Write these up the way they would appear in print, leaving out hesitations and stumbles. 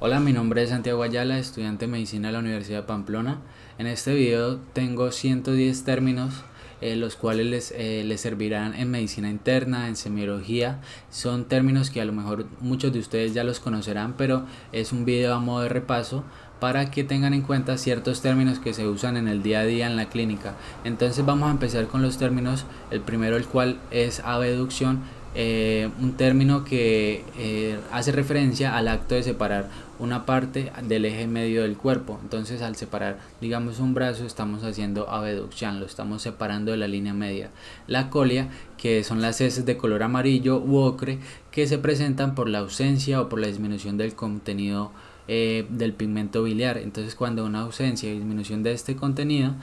Hola, mi nombre es Santiago Ayala, estudiante de Medicina de la Universidad de Pamplona. En este video tengo 110 términos, los cuales les servirán en medicina interna, en semiología. Son términos que a lo mejor muchos de ustedes ya los conocerán, pero es un video a modo de repaso para que tengan en cuenta ciertos términos que se usan en el día a día en la clínica. Entonces vamos a empezar con los términos, el primero el cual es abducción, un término que hace referencia al acto de separar una parte del eje medio del cuerpo. Entonces al separar, digamos, un brazo, estamos haciendo abducción, lo estamos separando de la línea media. La colia, que son las heces de color amarillo u ocre que se presentan por la ausencia o por la disminución del contenido del pigmento biliar. Entonces cuando una ausencia y disminución de este contenido,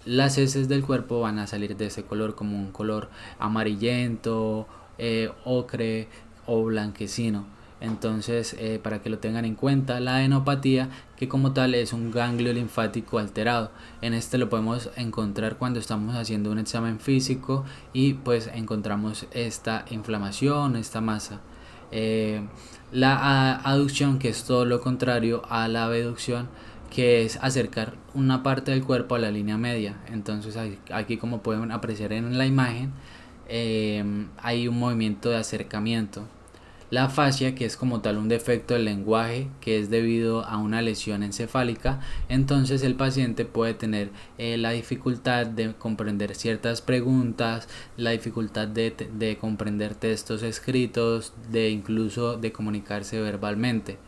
las heces del cuerpo van a salir de ese color, como un color amarillento, ocre o blanquecino. Entonces, para que lo tengan en cuenta, la adenopatía, que como tal es un ganglio linfático alterado. En este lo podemos encontrar cuando estamos haciendo un examen físico y pues encontramos esta inflamación, esta masa. La aducción, que es todo lo contrario a la abducción, que es acercar una parte del cuerpo a la línea media. Entonces aquí, como pueden apreciar en la imagen, hay un movimiento de acercamiento. La fascia, que es como tal un defecto del lenguaje que es debido a una lesión encefálica, entonces el paciente puede tener la dificultad de comprender ciertas preguntas, la dificultad de comprender textos escritos, de incluso de comunicarse verbalmente.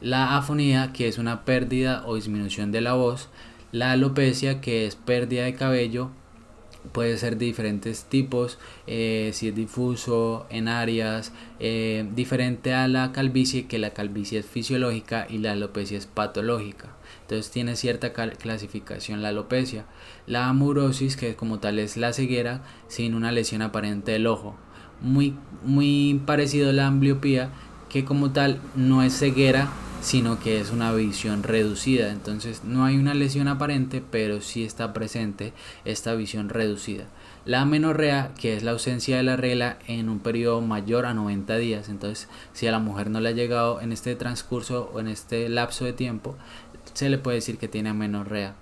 La afonía, que es una pérdida o disminución de la voz. La alopecia, que es pérdida de cabello, puede ser de diferentes tipos, si es difuso, en áreas, diferente a la calvicie, que la calvicie es fisiológica y la alopecia es patológica. Entonces tiene cierta clasificación la alopecia. La amurosis, que como tal es la ceguera sin una lesión aparente del ojo. Muy parecido a la ambliopía, que como tal no es ceguera, sino que es una visión reducida. Entonces no hay una lesión aparente, pero sí está presente esta visión reducida. La amenorrea, que es la ausencia de la regla en un periodo mayor a 90 días. Entonces, si a la mujer no le ha llegado en este transcurso o en este lapso de tiempo, se le puede decir que tiene amenorrea.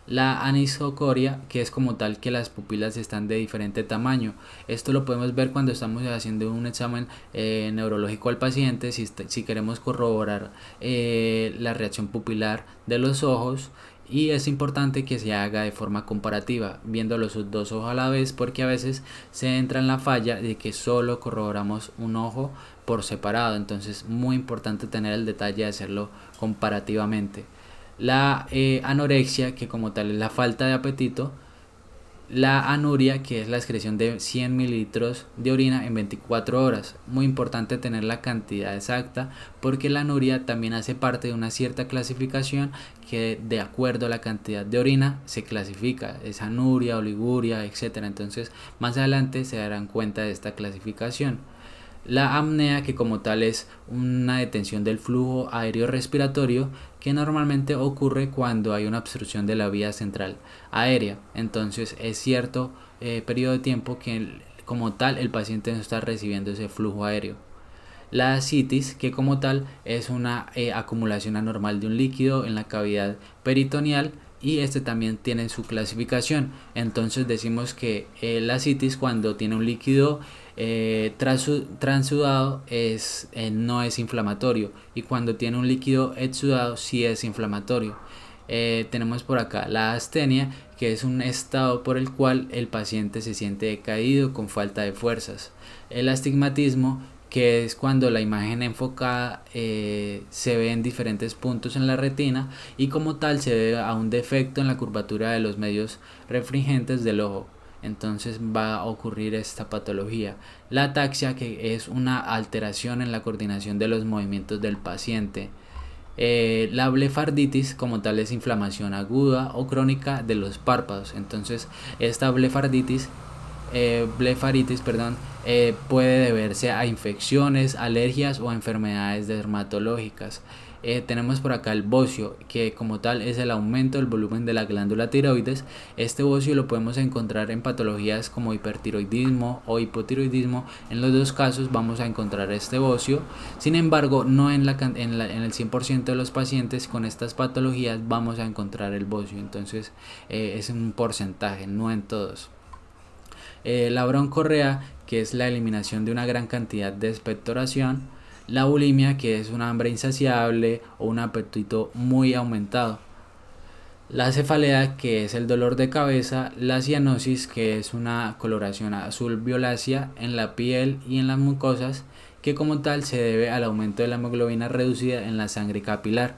La anisocoria, que es como tal que las pupilas están de diferente tamaño. Esto lo podemos ver cuando estamos haciendo un examen neurológico al paciente, si queremos corroborar la reacción pupilar de los ojos. Y es importante que se haga de forma comparativa, viendo los dos ojos a la vez, porque a veces se entra en la falla de que solo corroboramos un ojo por separado. Entonces, muy importante tener el detalle de hacerlo comparativamente. La anorexia, que como tal es la falta de apetito. La anuria, que es la excreción de 100 mililitros de orina en 24 horas. Muy importante tener la cantidad exacta, porque la anuria también hace parte de una cierta clasificación que, de acuerdo a la cantidad de orina, se clasifica. Es anuria, oliguria, etc. Entonces más adelante se darán cuenta de esta clasificación. La apnea, que como tal es una detención del flujo aéreo respiratorio, que normalmente ocurre cuando hay una obstrucción de la vía central aérea. Entonces es cierto periodo de tiempo que como tal el paciente no está recibiendo ese flujo aéreo. La ascitis, que como tal es una acumulación anormal de un líquido en la cavidad peritoneal, y este también tiene su clasificación. Entonces decimos que la ascitis, cuando tiene un líquido transudado, no es inflamatorio, y cuando tiene un líquido exudado sí es inflamatorio. Tenemos por acá la astenia, que es un estado por el cual el paciente se siente decaído, con falta de fuerzas. El astigmatismo, que es cuando la imagen enfocada se ve en diferentes puntos en la retina, y como tal se debe a un defecto en la curvatura de los medios refringentes del ojo. Entonces va a ocurrir esta patología. La ataxia, que es una alteración en la coordinación de los movimientos del paciente. La blefarditis, como tal, es inflamación aguda o crónica de los párpados. Entonces esta blefarditis blefaritis, perdón, puede deberse a infecciones, alergias o a enfermedades dermatológicas. Tenemos por acá el bocio, que como tal es el aumento del volumen de la glándula tiroides. Este bocio lo podemos encontrar en patologías como hipertiroidismo o hipotiroidismo. En los dos casos vamos a encontrar este bocio. Sin embargo, no en el 100% de los pacientes con estas patologías vamos a encontrar el bocio. Entonces es un porcentaje, no en todos. La broncorrea, que es la eliminación de una gran cantidad de expectoración. La bulimia, que es un hambre insaciable o un apetito muy aumentado. La cefalea, que es el dolor de cabeza. La cianosis, que es una coloración azul violácea en la piel y en las mucosas, que como tal se debe al aumento de la hemoglobina reducida en la sangre capilar.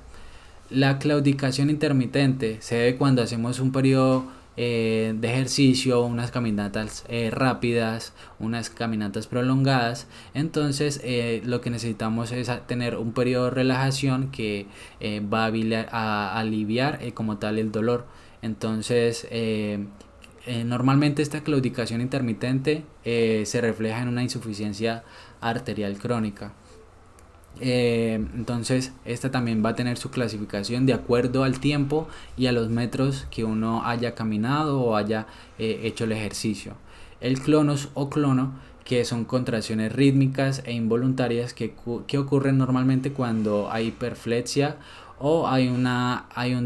La claudicación intermitente se debe cuando hacemos un periodo de ejercicio, unas caminatas rápidas, unas caminatas prolongadas. Entonces lo que necesitamos es tener un periodo de relajación que va a aliviar como tal el dolor. Entonces normalmente esta claudicación intermitente se refleja en una insuficiencia arterial crónica. Entonces esta también va a tener su clasificación de acuerdo al tiempo y a los metros que uno haya caminado o haya hecho el ejercicio. El clonos o clono, que son contracciones rítmicas e involuntarias que ocurren normalmente cuando hay hiperflexia o hay un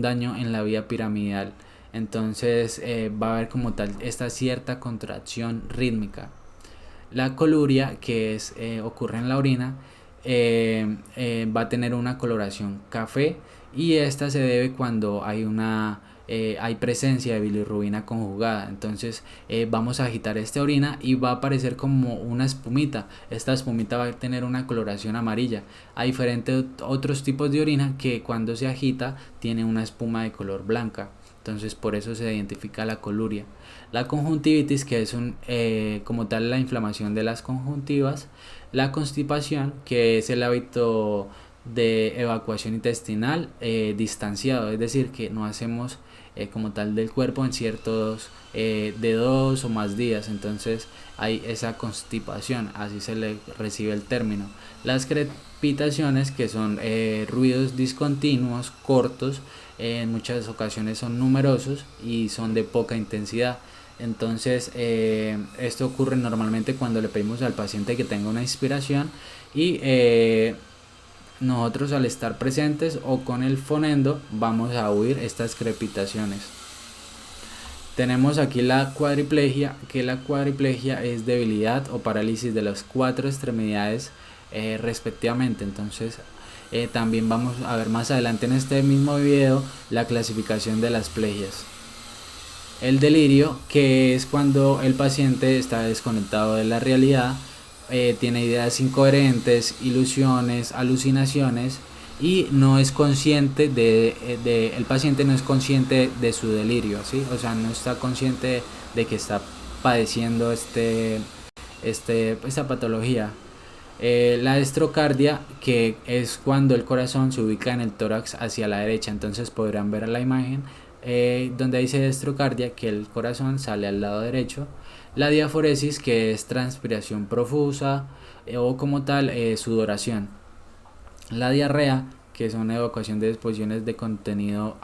daño en la vía piramidal. Entonces va a haber como tal esta cierta contracción rítmica. La coluria, que ocurre en la orina, va a tener una coloración café, y esta se debe cuando hay presencia de bilirrubina conjugada. Entonces vamos a agitar esta orina y va a aparecer como una espumita. Esta espumita va a tener una coloración amarilla, a diferentes otros tipos de orina que cuando se agita tiene una espuma de color blanca. Entonces por eso se identifica la coluria. La conjuntivitis, que es como tal la inflamación de las conjuntivas. La constipación, que es el hábito de evacuación intestinal distanciado, es decir, que no hacemos como tal del cuerpo en ciertos de 2 o más días. Entonces hay esa constipación, así se le recibe el término. Las crepitaciones, que son ruidos discontinuos, cortos, en muchas ocasiones son numerosos y son de poca intensidad. Entonces esto ocurre normalmente cuando le pedimos al paciente que tenga una inspiración y nosotros, al estar presentes o con el fonendo, vamos a oír estas crepitaciones. Tenemos aquí la cuadriplegia, que la cuadriplegia es debilidad o parálisis de las 4 extremidades respectivamente. Entonces también vamos a ver más adelante en este mismo video la clasificación de las plegias. El delirio, que es cuando el paciente está desconectado de la realidad, tiene ideas incoherentes, ilusiones, alucinaciones, y no es consciente el paciente no es consciente de su delirio, ¿sí? O sea, no está consciente de que está padeciendo esta patología. La estrocardia, que es cuando el corazón se ubica en el tórax hacia la derecha. Entonces podrán ver la imagen donde dice estrocardia, que el corazón sale al lado derecho. La diaforesis, que es transpiración profusa o como tal sudoración. La diarrea, que son evacuación de disposiciones de contenido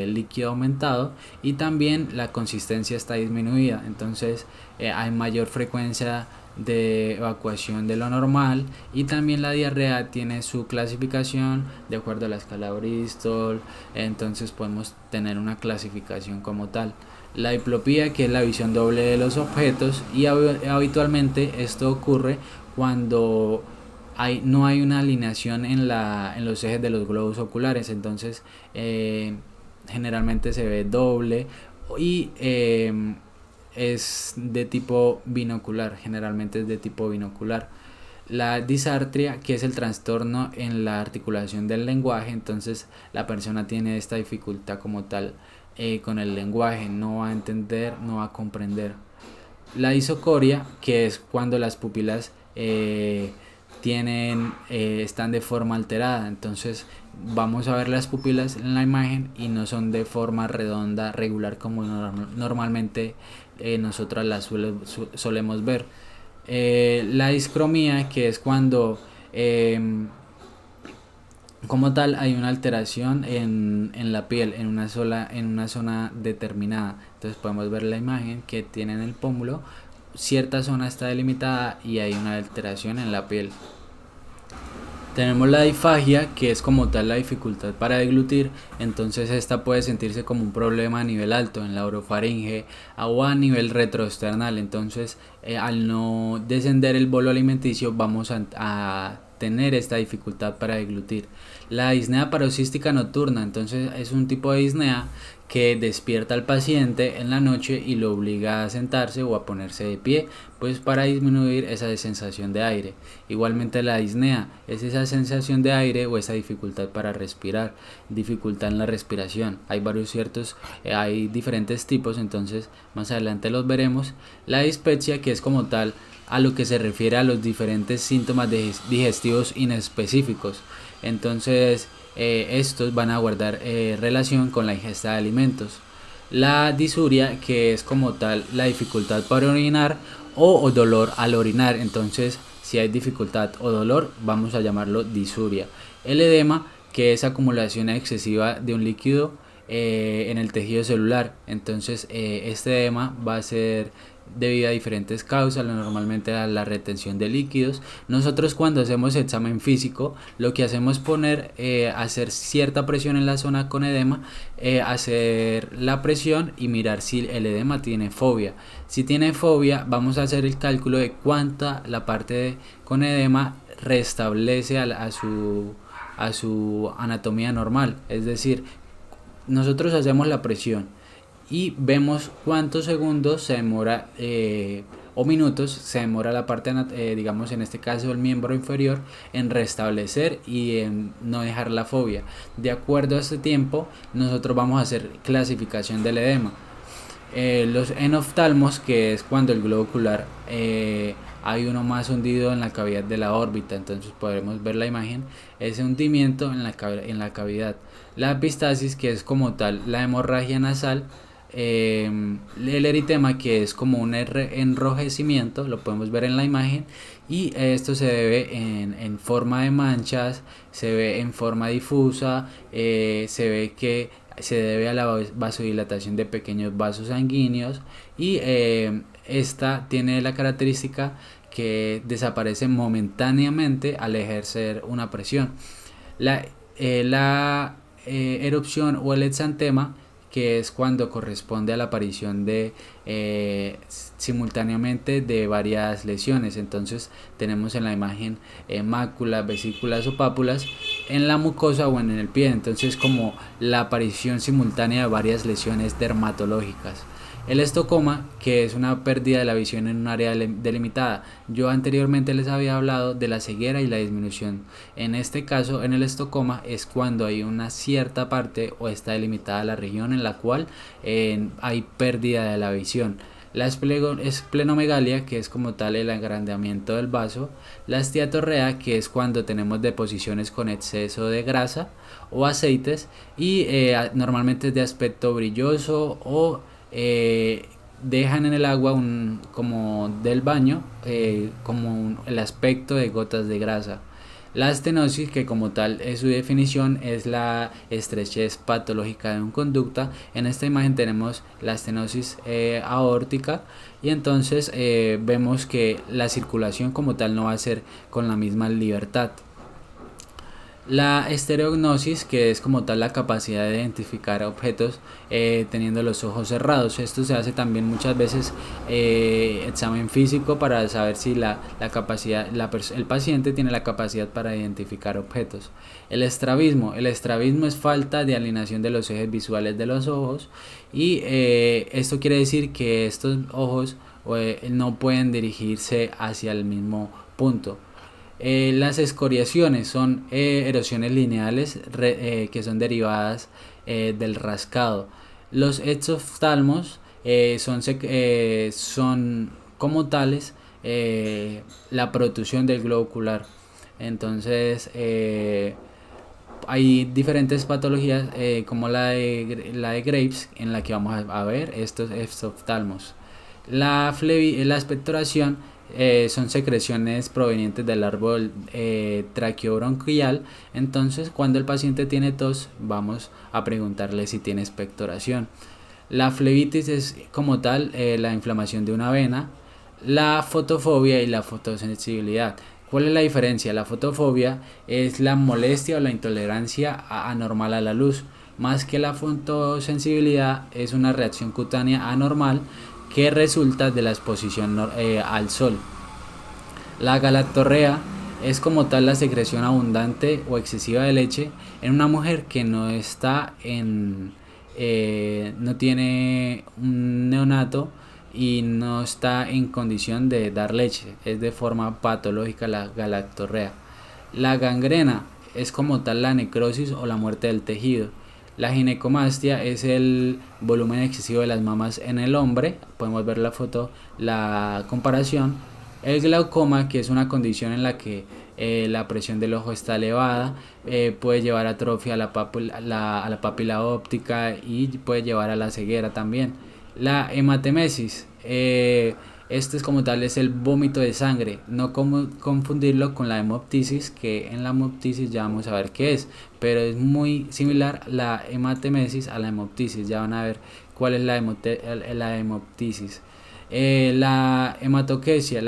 líquido aumentado, y también la consistencia está disminuida. Entonces hay mayor frecuencia de evacuación de lo normal, y también la diarrea tiene su clasificación de acuerdo a la escala Bristol. Entonces podemos tener una clasificación como tal. La diplopía, que es la visión doble de los objetos, y habitualmente esto ocurre cuando no hay una alineación en los ejes de los globos oculares. Entonces generalmente se ve doble y es de tipo binocular, generalmente es de tipo binocular. La disartria, que es el trastorno en la articulación del lenguaje. Entonces la persona tiene esta dificultad como tal con el lenguaje, no va a entender, no va a comprender. La isocoria, que es cuando las pupilas están de forma alterada. Entonces vamos a ver las pupilas en la imagen y no son de forma redonda regular como normalmente nosotras las solemos ver. La discromía, que es cuando como tal hay una alteración en la piel en una zona determinada. Entonces podemos ver la imagen que tiene en el pómulo, cierta zona está delimitada y hay una alteración en la piel. Tenemos la disfagia, que es como tal la dificultad para deglutir. Entonces esta puede sentirse como un problema a nivel alto en la orofaringe o a nivel retroesternal. Entonces al no descender el bolo alimenticio vamos a tener esta dificultad para deglutir. La disnea paroxística nocturna, entonces es un tipo de disnea que despierta al paciente en la noche y lo obliga a sentarse o a ponerse de pie, pues para disminuir esa sensación de aire. Igualmente la disnea es esa sensación de aire o esa dificultad para respirar, dificultad en la respiración. Hay diferentes tipos, entonces más adelante los veremos. La dispepsia, que es como tal a lo que se refiere a los diferentes síntomas digestivos inespecíficos. Entonces estos van a guardar relación con la ingesta de alimentos. La disuria, que es como tal la dificultad para orinar o dolor al orinar. Entonces si hay dificultad o dolor vamos a llamarlo disuria. El edema, que es acumulación excesiva de un líquido en el tejido celular. Entonces este edema va a ser debido a diferentes causas, normalmente a la retención de líquidos. Nosotros cuando hacemos examen físico lo que hacemos es hacer cierta presión en la zona con edema, hacer la presión y mirar si el edema tiene fobia. Si tiene fobia vamos a hacer el cálculo de cuánta la parte con edema restablece a su anatomía normal. Es decir, nosotros hacemos la presión y vemos cuántos segundos se demora o minutos se demora la parte, digamos en este caso el miembro inferior, en restablecer y en no dejar la fobia. De acuerdo a este tiempo nosotros vamos a hacer clasificación del edema. Los enoftalmos, que es cuando el globo ocular hay uno más hundido en la cavidad de la órbita, entonces podremos ver la imagen, ese hundimiento en la cavidad. La epistasis, que es como tal la hemorragia nasal. El eritema, que es como un enrojecimiento, lo podemos ver en la imagen, y esto se debe en forma de manchas, se ve en forma difusa, se ve que se debe a la vasodilatación de pequeños vasos sanguíneos y esta tiene la característica que desaparece momentáneamente al ejercer una presión. La erupción o el exantema, que es cuando corresponde a la aparición de simultáneamente de varias lesiones. Entonces tenemos en la imagen máculas, vesículas o pápulas en la mucosa o en el pie. Entonces como la aparición simultánea de varias lesiones dermatológicas. El estocoma, que es una pérdida de la visión en un área delimitada. Yo anteriormente les había hablado de la ceguera y la disminución. En este caso, en el estocoma es cuando hay una cierta parte o está delimitada la región en la cual hay pérdida de la visión. La esplenomegalia, que es como tal el agrandamiento del vaso. La esteatorrea, que es cuando tenemos deposiciones con exceso de grasa o aceites y normalmente es de aspecto brilloso o dejan en el agua como del baño el aspecto de gotas de grasa. La estenosis, que como tal es su definición, es la estrechez patológica de un conducta. En esta imagen tenemos la estenosis aórtica y entonces vemos que la circulación como tal no va a ser con la misma libertad. La estereognosis, que es como tal la capacidad de identificar objetos teniendo los ojos cerrados. Esto se hace también muchas veces examen físico para saber si el paciente tiene la capacidad para identificar objetos. El estrabismo es falta de alineación de los ejes visuales de los ojos y esto quiere decir que estos ojos no pueden dirigirse hacia el mismo punto. Las escoriaciones son erosiones lineales que son derivadas del rascado. Los exoftalmos son como tales la protrusión del globo ocular. Entonces, hay diferentes patologías como la de Graves, en la que vamos a ver estos exoftalmos. La expectoración son secreciones provenientes del árbol traqueobronquial. Entonces, cuando el paciente tiene tos, vamos a preguntarle si tiene expectoración. La flebitis es como tal la inflamación de una vena. La fotofobia y la fotosensibilidad. ¿Cuál es la diferencia? La fotofobia es la molestia o la intolerancia anormal a la luz, más que la fotosensibilidad es una reacción cutánea anormal que resulta de la exposición al sol. La galactorrea es como tal la secreción abundante o excesiva de leche en una mujer que no está no tiene un neonato y no está en condición de dar leche, es de forma patológica la galactorrea. La gangrena es como tal la necrosis o la muerte del tejido. La ginecomastia es el volumen excesivo de las mamas en el hombre, podemos ver la foto, la comparación. El glaucoma, que es una condición en la que la presión del ojo está elevada, puede llevar a atrofia a la papila óptica y puede llevar a la ceguera también. La hematemesis, este es como tal, es el vómito de sangre, no como confundirlo con la hemoptisis, que en la hemoptisis ya vamos a ver qué es, pero es muy similar la hematemesis a la hemoptisis, ya van a ver cuál es la hemoptisis. La hematoquesia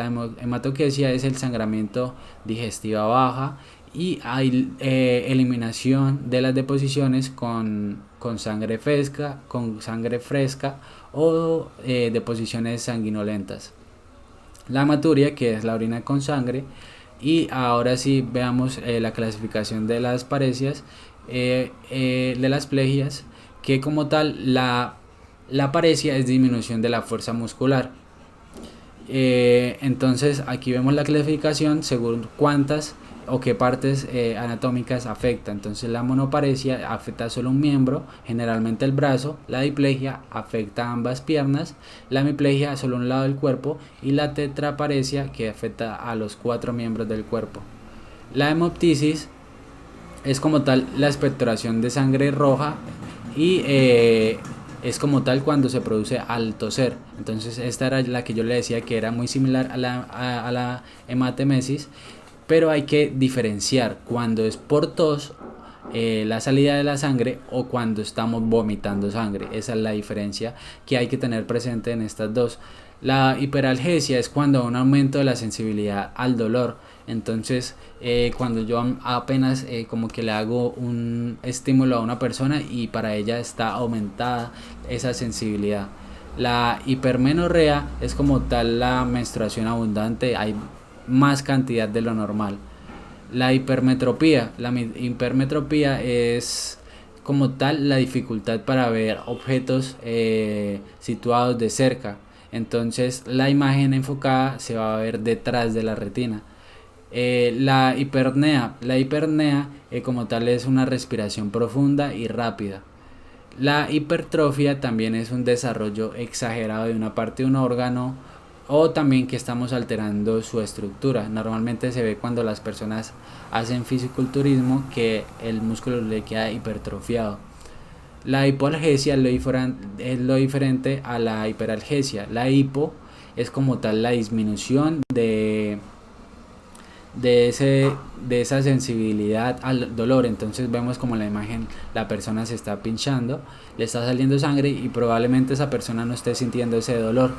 es el sangramiento digestiva baja y hay eliminación de las deposiciones con sangre fresca o deposiciones sanguinolentas. La hematuria, que es la orina con sangre. Y ahora sí veamos la clasificación de las paresias, de las plegias, que como tal la paresia es disminución de la fuerza muscular. Entonces aquí vemos la clasificación según cuántas o qué partes anatómicas afecta. Entonces la monoparesia afecta solo un miembro, generalmente el brazo. La diplegia afecta ambas piernas. La hemiplegia solo un lado del cuerpo. Y la tetraparesia, que afecta a los 4 miembros del cuerpo. La hemoptisis es como tal la expectoración de sangre roja y es como tal cuando se produce al toser. Entonces esta era la que yo le decía que era muy similar a la hematemesis, pero hay que diferenciar cuando es por tos, la salida de la sangre, o cuando estamos vomitando sangre. Esa es la diferencia que hay que tener presente en estas dos. La hiperalgesia es cuando hay un aumento de la sensibilidad al dolor. Entonces cuando yo apenas como que le hago un estímulo a una persona y para ella está aumentada esa sensibilidad. La hipermenorrea es como tal la menstruación abundante, hay más cantidad de lo normal. La hipermetropía es como tal la dificultad para ver objetos situados de cerca. Entonces la imagen enfocada se va a ver detrás de la retina. La hipernea como tal es una respiración profunda y rápida. La hipertrofia también es un desarrollo exagerado de una parte de un órgano, o también que estamos alterando su estructura. Normalmente se ve cuando las personas hacen fisiculturismo que el músculo le queda hipertrofiado. La hipoalgesia es lo diferente a la hiperalgesia. La hipo es como tal la disminución de esa sensibilidad al dolor. Entonces vemos como en la imagen la persona se está pinchando, le está saliendo sangre y probablemente esa persona no esté sintiendo ese dolor.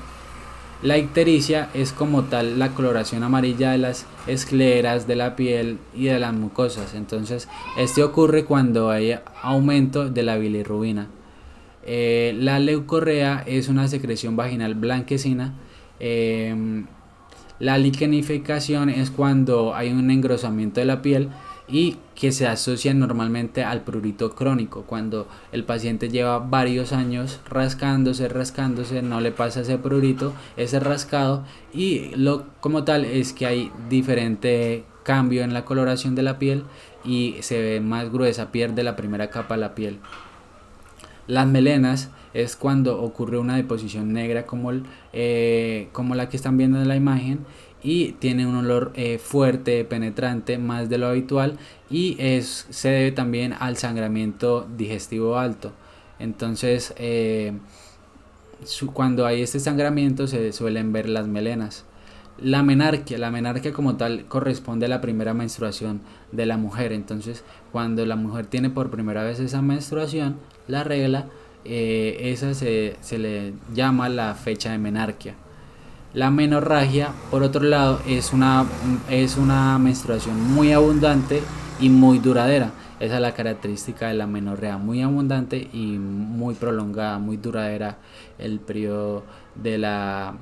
La ictericia es como tal la coloración amarilla de las escleras de la piel y de las mucosas. Entonces este ocurre cuando hay aumento de la bilirrubina. La leucorrea es una secreción vaginal blanquecina. La liquenificación es cuando hay un engrosamiento de la piel y que se asocia normalmente al prurito crónico. Cuando el paciente lleva varios años rascándose, no le pasa ese prurito, ese rascado, y como tal es que hay diferente cambio en la coloración de la piel y se ve más gruesa, pierde la primera capa de la piel. Las melenas es cuando ocurre una deposición negra como la que están viendo en la imagen, y tiene un olor fuerte, penetrante, más de lo habitual, y se debe también al sangramiento digestivo alto. Entonces, cuando hay este sangramiento se suelen ver las melenas. La menarquia como tal corresponde a la primera menstruación de la mujer. Entonces, cuando la mujer tiene por primera vez esa menstruación, la regla, esa se le llama la fecha de menarquia. La menorragia, por otro lado, es una menstruación muy abundante y muy duradera. Esa es la característica de la menorrea, muy abundante y muy prolongada, muy duradera el periodo de la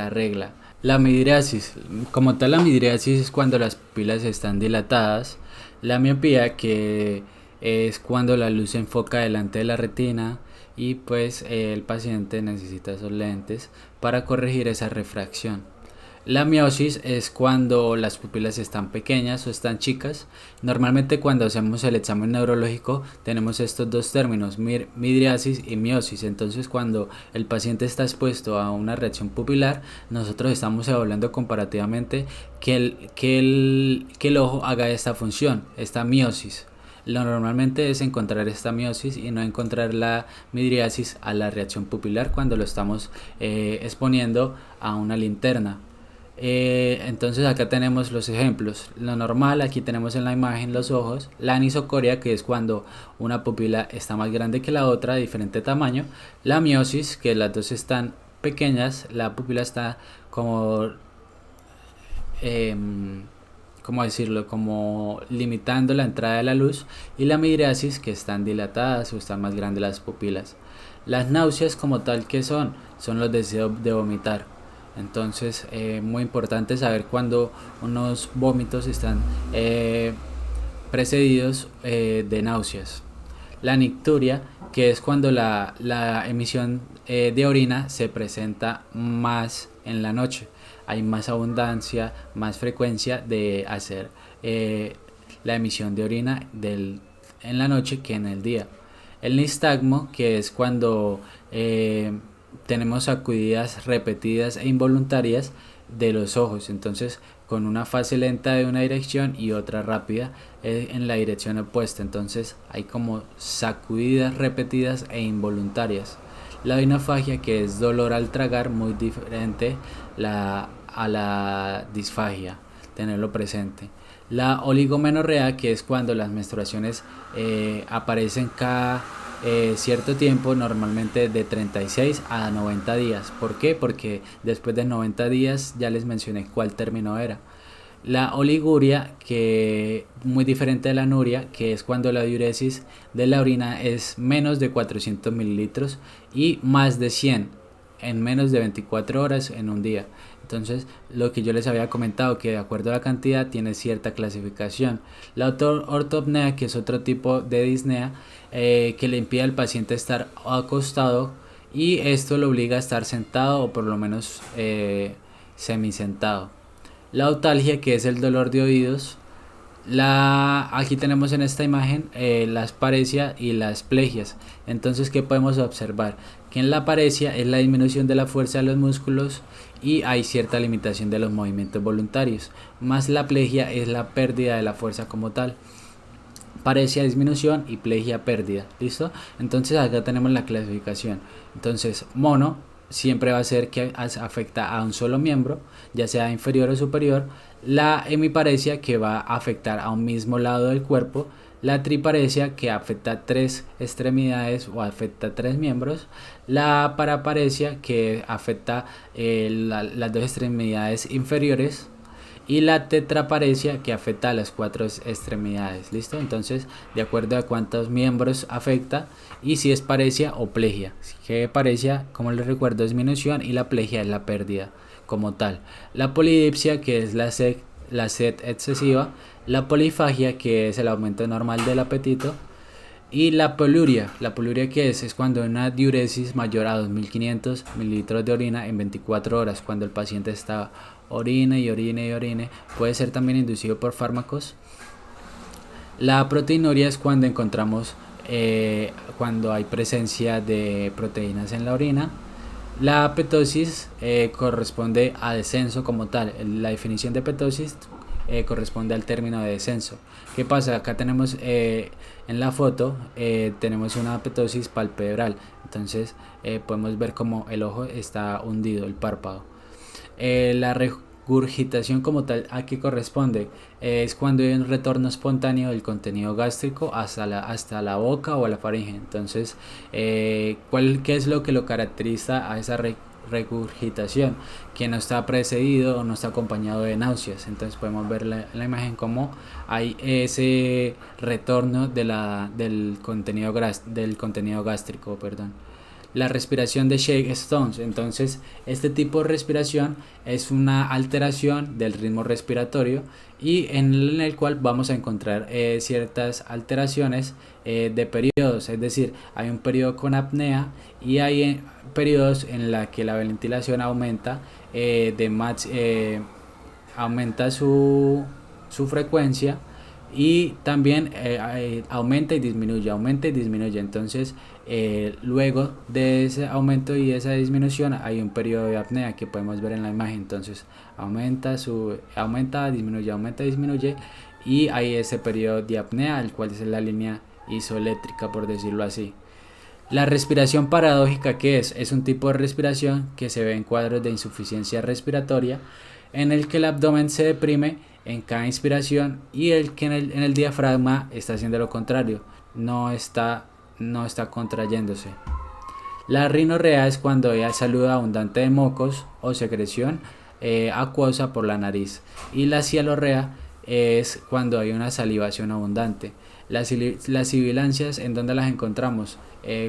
regla. La midriasis, como tal, la midriasis es cuando las pupilas están dilatadas. La miopía, que es cuando la luz se enfoca delante de la retina y pues el paciente necesita esos lentes para corregir esa refracción. La miosis es cuando las pupilas están pequeñas o están chicas. Normalmente cuando hacemos el examen neurológico tenemos estos dos términos, midriasis y miosis. Entonces cuando el paciente está expuesto a una reacción pupilar, nosotros estamos evaluando comparativamente que el ojo haga esta función, esta miosis. Lo normalmente es encontrar esta miosis y no encontrar la midriasis a la reacción pupilar cuando lo estamos exponiendo a una linterna. Entonces acá tenemos los ejemplos. Lo normal, aquí tenemos en la imagen los ojos. La anisocoria, que es cuando una pupila está más grande que la otra, de diferente tamaño. La miosis, que las dos están pequeñas, la pupila está como ¿cómo decirlo? Como limitando la entrada de la luz. Y la midriasis, que están dilatadas o están más grandes las pupilas. Las náuseas como tal, que son los deseos de vomitar. Entonces, muy importante saber cuando unos vómitos están precedidos de náuseas. La nicturia, que es cuando la emisión de orina se presenta más en la noche. Hay más abundancia, más frecuencia de hacer la emisión de orina en la noche que en el día. El nistagmo, que es cuando tenemos sacudidas repetidas e involuntarias de los ojos. Entonces, con una fase lenta de una dirección y otra rápida en la dirección opuesta. Entonces, hay como sacudidas repetidas e involuntarias. La oinofagia, que es dolor al tragar, muy diferente a la disfagia, tenerlo presente. La oligomenorrea, que es cuando las menstruaciones aparecen cada cierto tiempo, normalmente de 36 a 90 días. ¿Por qué? Porque después de 90 días ya les mencioné cuál término era. La oliguria, que muy diferente de la anuria, que es cuando la diuresis de la orina es menos de 400 mililitros y más de 100 en menos de 24 horas en un día. Entonces, lo que yo les había comentado, que de acuerdo a la cantidad tiene cierta clasificación. La ortopnea, que es otro tipo de disnea, que le impide al paciente estar acostado y esto lo obliga a estar sentado o por lo menos semisentado. La otalgia, que es el dolor de oídos. Aquí tenemos en esta imagen la asparesia y las plegias. Entonces, ¿qué podemos observar? Que en la apariencia es la disminución de la fuerza de los músculos y hay cierta limitación de los movimientos voluntarios, más la plegia es la pérdida de la fuerza como tal. Parecia disminución y plegia pérdida. ¿Listo? Entonces acá tenemos la clasificación. Entonces, mono siempre va a ser que afecta a un solo miembro, ya sea inferior o superior. La hemiparesia, que va a afectar a un mismo lado del cuerpo. La triparesia, que afecta a 3 extremidades o afecta a 3 miembros. La paraparesia, que afecta las 2 extremidades inferiores. Y la tetraparesia, que afecta a las 4 extremidades. ¿Listo? Entonces, de acuerdo a cuántos miembros afecta y si es paresia o plegia. Que paresia, como les recuerdo, es disminución y la plegia es la pérdida como tal. La polidipsia, que es la sed excesiva. La polifagia, que es el aumento normal del apetito. Y la poluria, que es cuando una diuresis mayor a 2500 mililitros de orina en 24 horas, cuando el paciente está orine y orine y orine, puede ser también inducido por fármacos. La proteinuria es cuando encontramos cuando hay presencia de proteínas en la orina. La petosis corresponde a descenso como tal. La definición de petosis corresponde al término de descenso. ¿Qué pasa? Acá tenemos en la foto tenemos una petosis palpebral. Entonces podemos ver como el ojo está hundido, el párpado. La regurgitación como tal, ¿a qué corresponde? Es cuando hay un retorno espontáneo del contenido gástrico hasta la boca o a la faringe. Entonces, ¿qué es lo que lo caracteriza a esa regurgitación? Que no está precedido o no está acompañado de náuseas. Entonces podemos ver la imagen como hay ese retorno del contenido gástrico, perdón. La respiración de Shake Stones. Entonces, este tipo de respiración es una alteración del ritmo respiratorio y en el cual vamos a encontrar ciertas alteraciones de periodos. Es decir, hay un periodo con apnea y hay periodos en la que la ventilación aumenta aumenta su frecuencia y también aumenta y disminuye. Entonces luego de ese aumento y esa disminución hay un periodo de apnea que podemos ver en la imagen. Entonces aumenta, disminuye y hay ese periodo de apnea, el cual es la línea isoeléctrica, por decirlo así. La respiración paradójica, ¿qué es? Es un tipo de respiración que se ve en cuadros de insuficiencia respiratoria en el que el abdomen se deprime en cada inspiración y el que en el diafragma está haciendo lo contrario, no está contrayéndose. La rinorrea es cuando hay salud abundante de mocos o secreción acuosa por la nariz, y la cialorrea es cuando hay una salivación abundante. Las sibilancias, ¿en dónde las encontramos?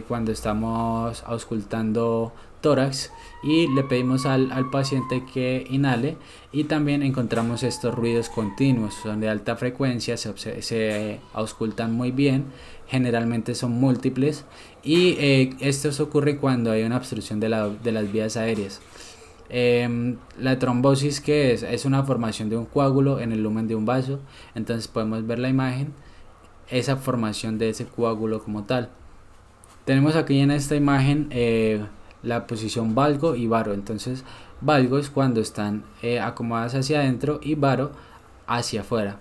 Cuando estamos auscultando tórax y le pedimos al paciente que inhale, y también encontramos estos ruidos continuos, son de alta frecuencia, se auscultan muy bien, generalmente son múltiples y estos ocurren cuando hay una obstrucción de las vías aéreas. La trombosis, ¿qué es? Es una formación de un coágulo en el lumen de un vaso. Entonces podemos ver la imagen, esa formación de ese coágulo como tal. Tenemos aquí en esta imagen la posición valgo y varo. Entonces valgo es cuando están acomodadas hacia adentro y varo hacia afuera.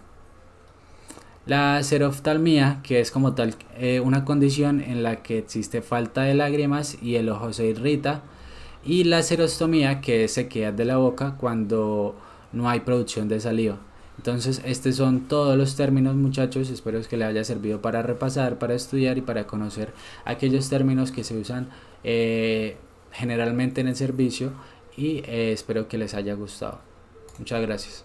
La seroftalmía, que es como tal una condición en la que existe falta de lágrimas y el ojo se irrita. Y la serostomía, que es sequedad de la boca cuando no hay producción de saliva. Entonces, estos son todos los términos, muchachos. Espero que les haya servido para repasar, para estudiar y para conocer aquellos términos que se usan generalmente en el servicio. Y espero que les haya gustado. Muchas gracias.